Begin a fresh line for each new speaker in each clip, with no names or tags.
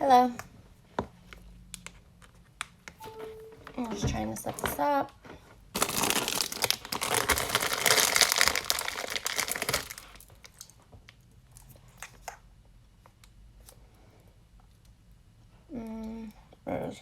Hello. I'm just trying to set this up. Where's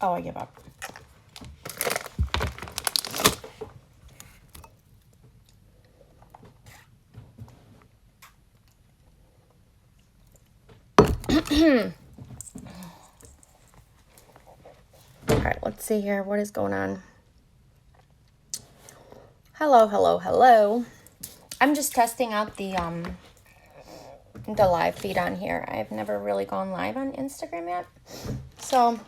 Oh, I give up. All right, let's see here. What is going on? Hello, hello, hello. I'm just testing out the live feed on here. I've never really gone live on Instagram yet. So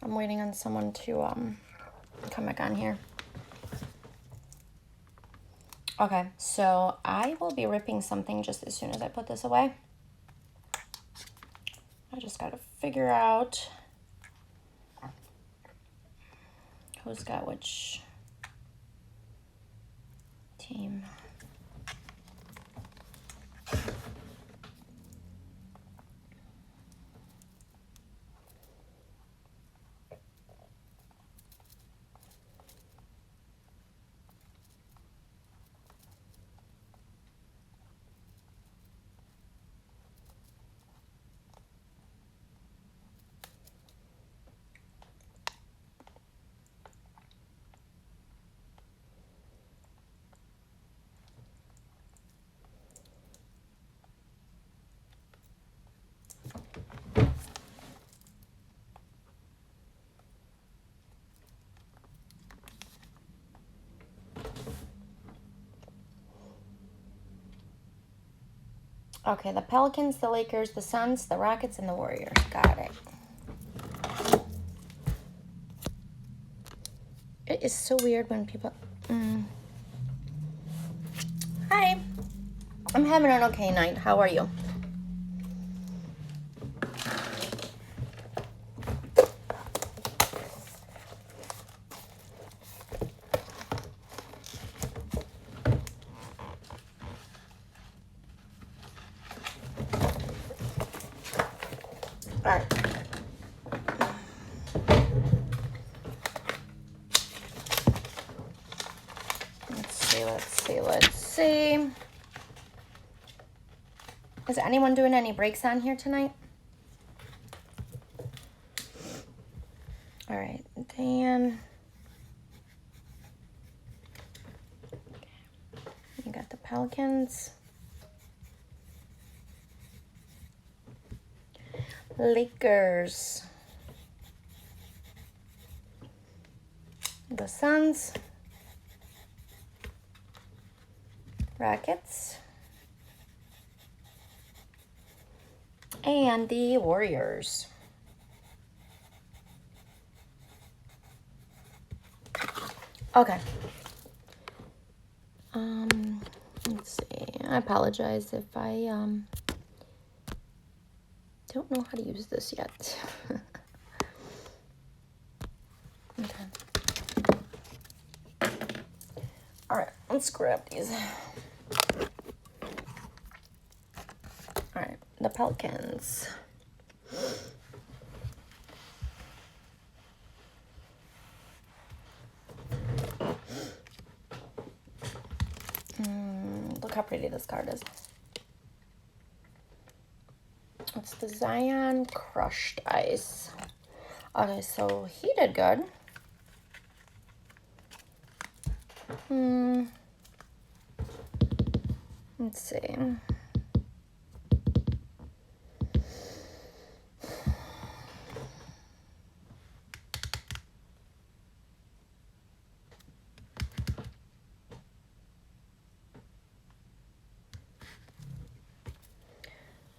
I'm waiting on someone to come back on here. Okay, so I will be ripping something just as soon as I put this away. I just got to figure out who's got which team. Okay, the Pelicans, the Lakers, the Suns, the Rockets, and the Warriors. Got it. It is so weird when people... Hi. I'm having an okay night. How are you? All right. Let's see. Is anyone doing any breaks on here tonight? All right, Dan. You got the Pelicans. Lakers. The Suns. Rockets. And the Warriors. Okay. Let's see. I apologize if I don't know how to use this yet. Okay. All right, let's grab these. All right, the Pelicans. Look how pretty this card is. It's the Zion Crushed Ice. Okay, so he did good. Let's see.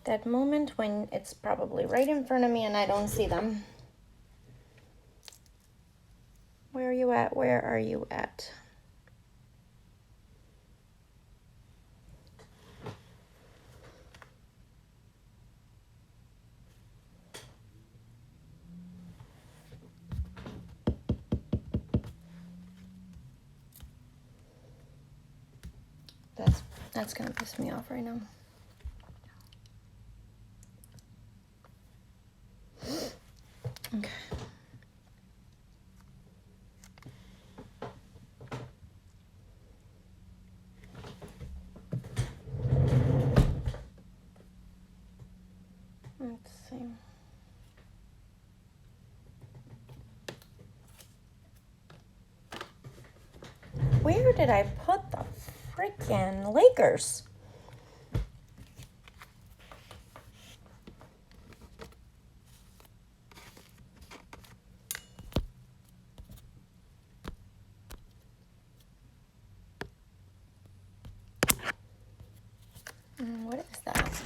That moment when it's probably right in front of me and I don't see them. Where are you at? Where are you at? That's gonna piss me off right now. Okay. Let's see. Where did I put the freaking Lakers? What is that?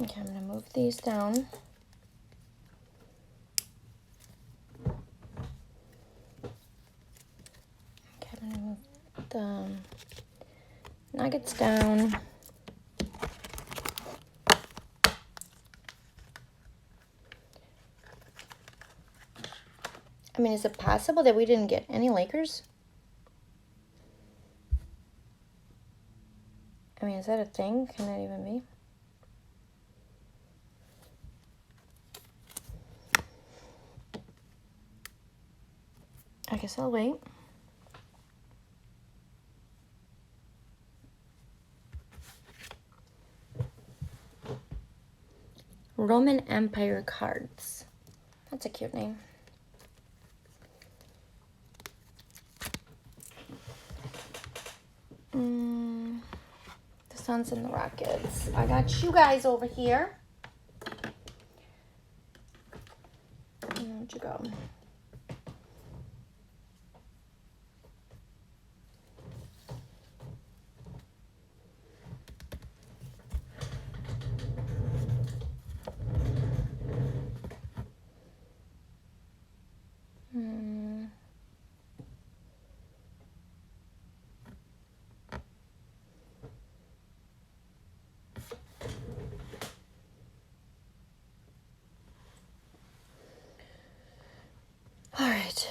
Okay, I'm gonna move these down. Okay, I'm gonna move the nuggets down. I mean, is it possible that we didn't get any Lakers? I mean, is that a thing? Can that even be? I guess I'll wait. Roman Empire cards. That's a cute name. The Suns and the Rockets. I got you guys over here. Where'd you go? All right.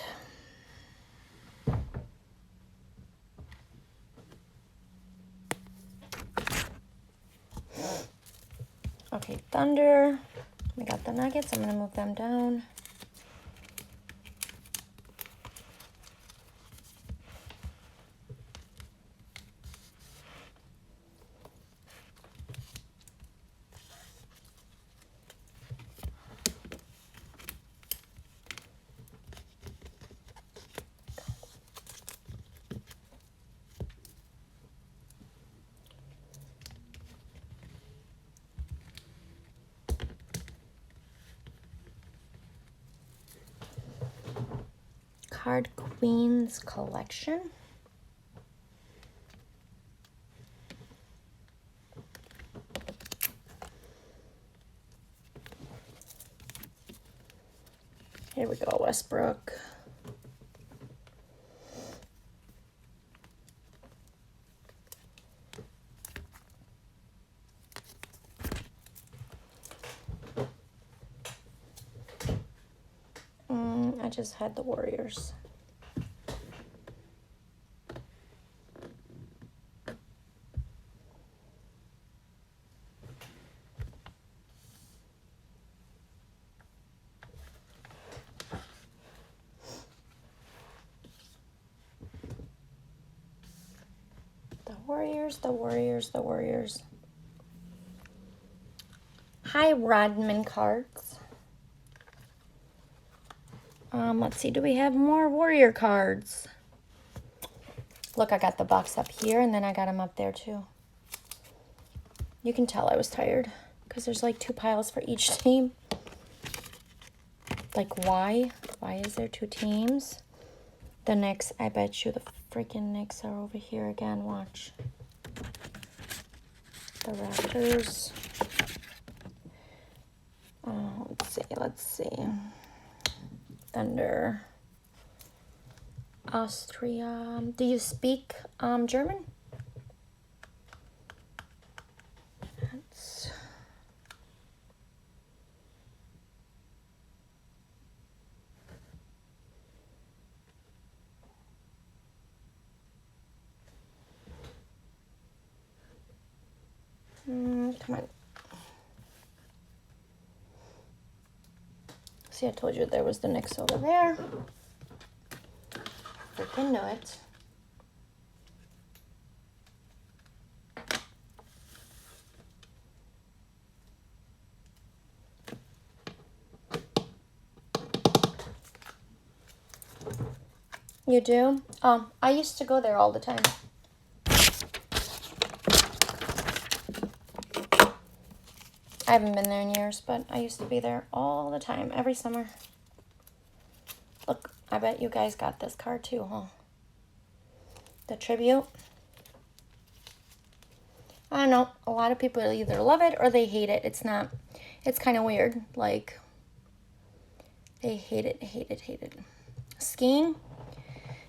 Okay, Thunder. We got the Nuggets. I'm going to move them down. Card Queens collection. Here we go, Westbrook. I just had the Warriors. The Warriors. Hi, Rodman cards. Let's see, do we have more Warrior cards? Look, I got the box up here, and then I got them up there, too. You can tell I was tired, because there's like 2 piles for each team. Like, why? Why is there 2 teams? The Knicks, I bet you the freaking Knicks are over here again. Watch. The Raptors. Let's see. Thunder. Austria. Do you speak German? That's... come on. See, I told you there was the Knicks over there. Freaking knew it. You do? I used to go there all the time. I haven't been there in years, but I used to be there all the time, every summer. Look, I bet you guys got this card too, huh? The tribute. I don't know. A lot of people either love it or they hate it. It's kind of weird. Like, they hate it. Skiing?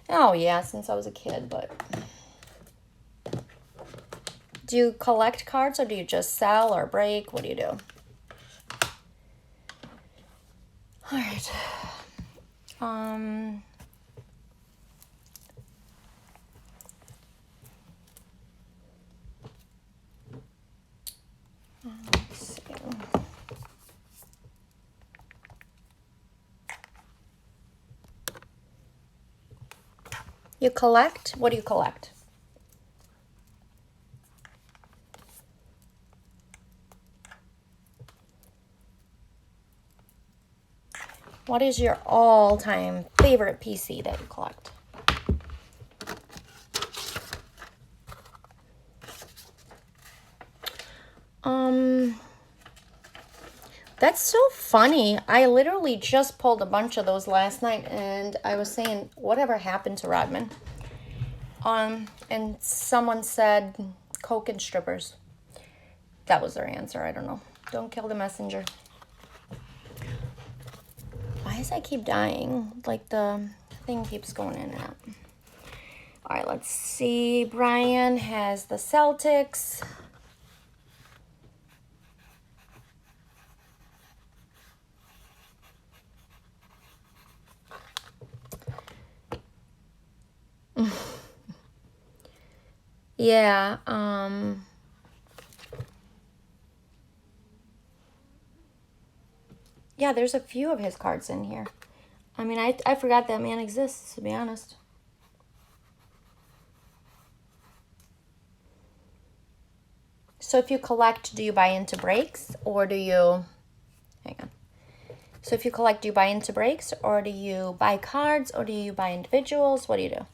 Oh, yeah, since I was a kid, but... Do you collect cards or do you just sell or break? What do you do? All right. Let's see. You collect? What do you collect? What is your all-time favorite PC that you collect? That's so funny. I literally just pulled a bunch of those last night, and I was saying, whatever happened to Rodman? And someone said Coke and strippers. That was their answer. I don't know. Don't kill the messenger. Why does that keep dying? Like the thing keeps going in and out. All right, let's see. Brian has the Celtics. Yeah, yeah, there's a few of his cards in here. I mean, I forgot that man exists, to be honest. So if you collect, do you buy into breaks or do you... Hang on. So if you collect, do you buy into breaks or do you buy cards or do you buy individuals? What do you do?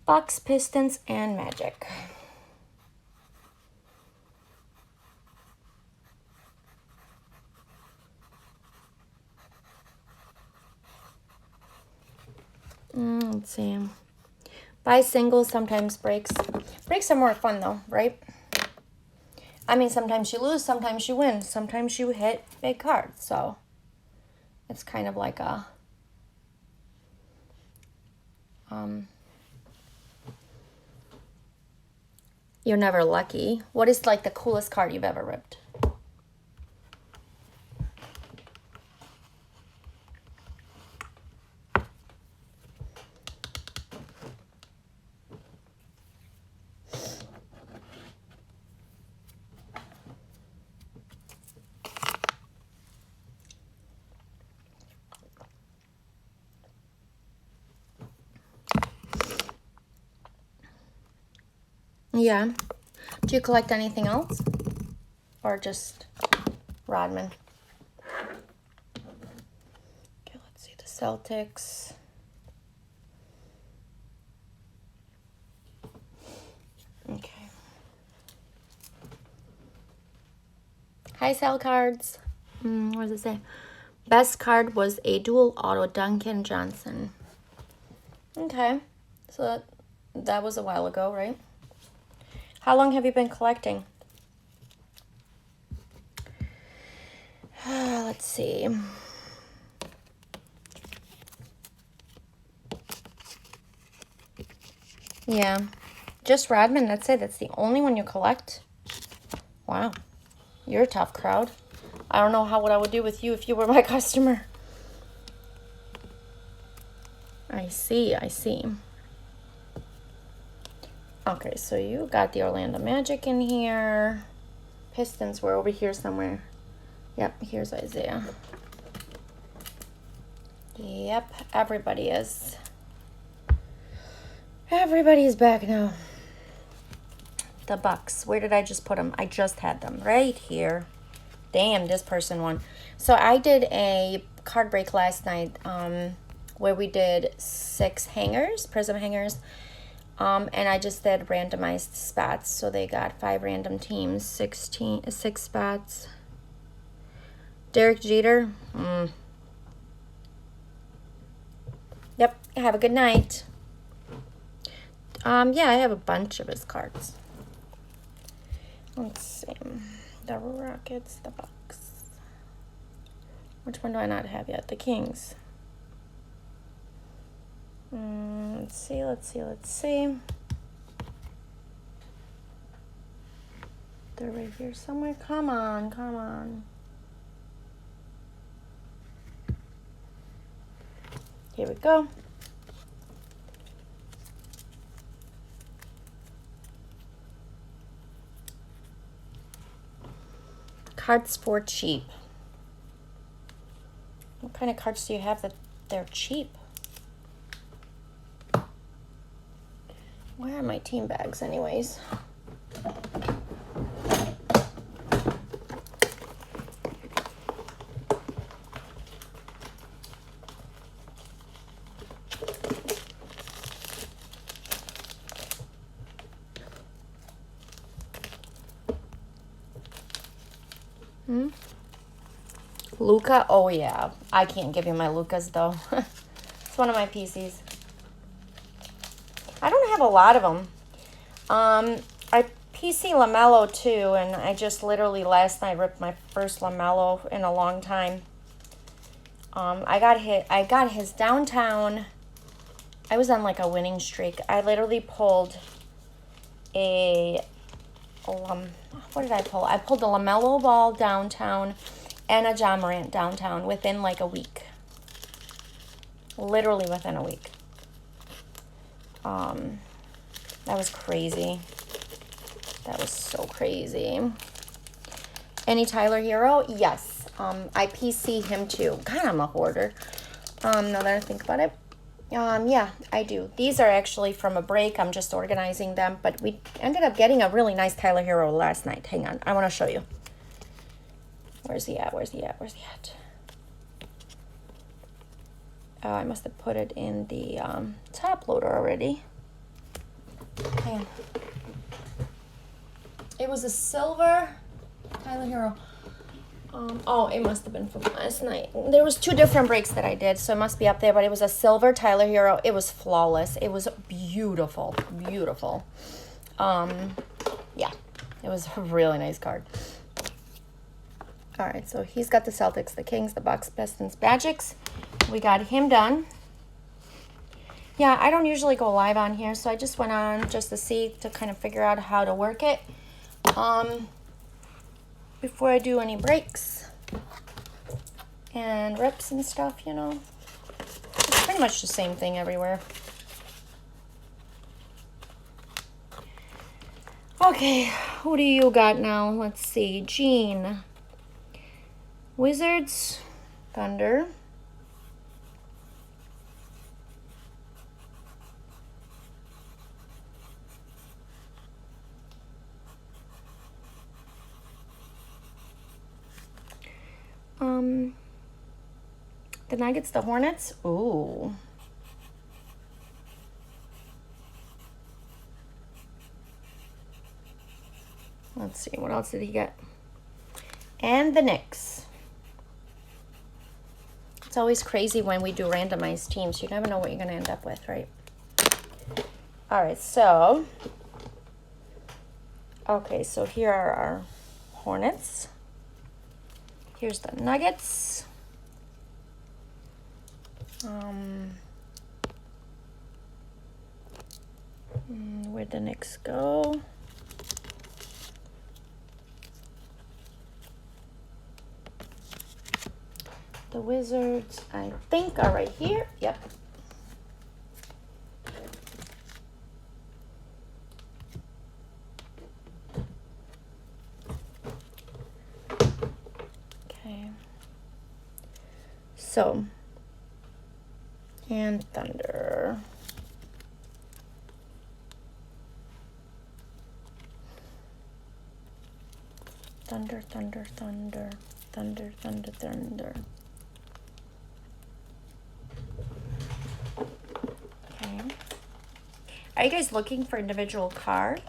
Bucks, Pistons, and Magic. Let's see. Buy singles, sometimes breaks. Breaks are more fun though, right? I mean, sometimes you lose, sometimes you win, sometimes you hit big cards. So it's kind of like a... You're never lucky. What is like the coolest card you've ever ripped? Yeah. Do you collect anything else? Or just Rodman? Okay, let's see the Celtics. Okay. Hi, Sal Cards. What does it say? Best card was a dual auto Duncan Johnson. Okay, so that was a while ago, right? How long have you been collecting? Let's see. Yeah, just Rodman, that's it. That's the only one you collect. Wow, you're a tough crowd. I don't know what I would do with you if you were my customer. I see, I see. Okay, so you got the Orlando Magic in here. Pistons were over here somewhere. Yep, here's Isaiah. Yep, everybody is. Everybody's back now. The Bucks. Where did I just put them? I just had them right here. Damn, this person won. So I did a card break last night where we did 6 hangers, prism hangers. And I just did randomized spots. So they got 5 random teams, 6 spots. Derek Jeter. Yep, have a good night. Yeah, I have a bunch of his cards. Let's see. The Rockets, the Bucks. Which one do I not have yet? The Kings. Let's see. They're right here somewhere. Come on. Here we go. Cards for cheap. What kind of cards do you have that they're cheap? Where are my team bags anyways? Luca? Oh yeah. I can't give you my Lucas though. It's one of my PCs. I don't have a lot of them. I PC LaMelo too, and I just literally last night ripped my first LaMelo in a long time. I got his downtown. I was on like a winning streak. I literally pulled what did I pull? I pulled a LaMelo Ball downtown and a John Morant downtown within like a week. Literally within a week. That was crazy. That was so crazy. Any Tyler Hero? Yes. I PC him too. God, I'm a hoarder. Now that I think about it. Yeah, I do. These are actually from a break. I'm just organizing them. But we ended up getting a really nice Tyler Hero last night. Hang on. I want to show you. Where's he at? Oh, I must have put it in the top loader already. Hang on. It was a silver Tyler Hero. Oh, it must have been from last night. There was 2 different breaks that I did, so it must be up there. But it was a silver Tyler Hero. It was flawless. It was beautiful. Yeah, it was a really nice card. All right, so he's got the Celtics, the Kings, the Bucks, Pistons, Magics. We got him done. Yeah, I don't usually go live on here, so I just went on just to kind of figure out how to work it. Before I do any breaks and rips and stuff, you know. It's pretty much the same thing everywhere. Okay, who do you got now? Let's see. Gene. Wizards. Thunder. The Nuggets, the Hornets. Ooh. Let's see, what else did he get? And the Knicks. It's always crazy when we do randomized teams. You never know what you're going to end up with, right? All right, so. Okay, so here are our Hornets. Here's the Nuggets. Where'd the Knicks go? The Wizards, I think, are right here. Yep. Okay. So, and Thunder. Thunder, thunder, thunder, thunder, thunder, thunder. Okay. Are you guys looking for individual cards?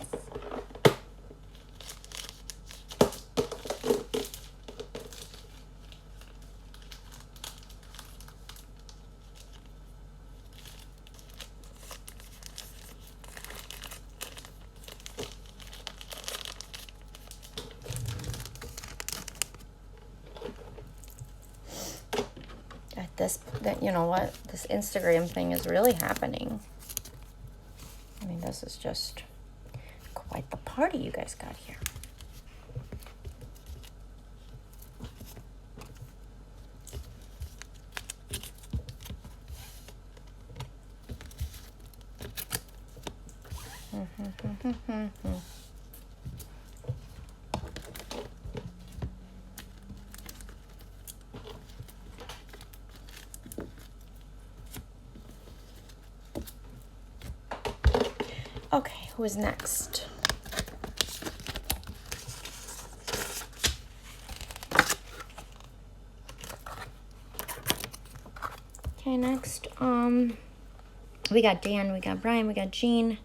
You know what, this Instagram thing is really happening. I mean, this is just quite the party you guys got here. Okay, who is next? Okay, next, we got Dan, we got Brian, we got Jean.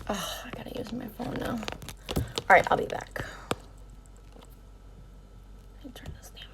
Oh, I gotta use my phone now. All right, I'll be back. Let me turn this down.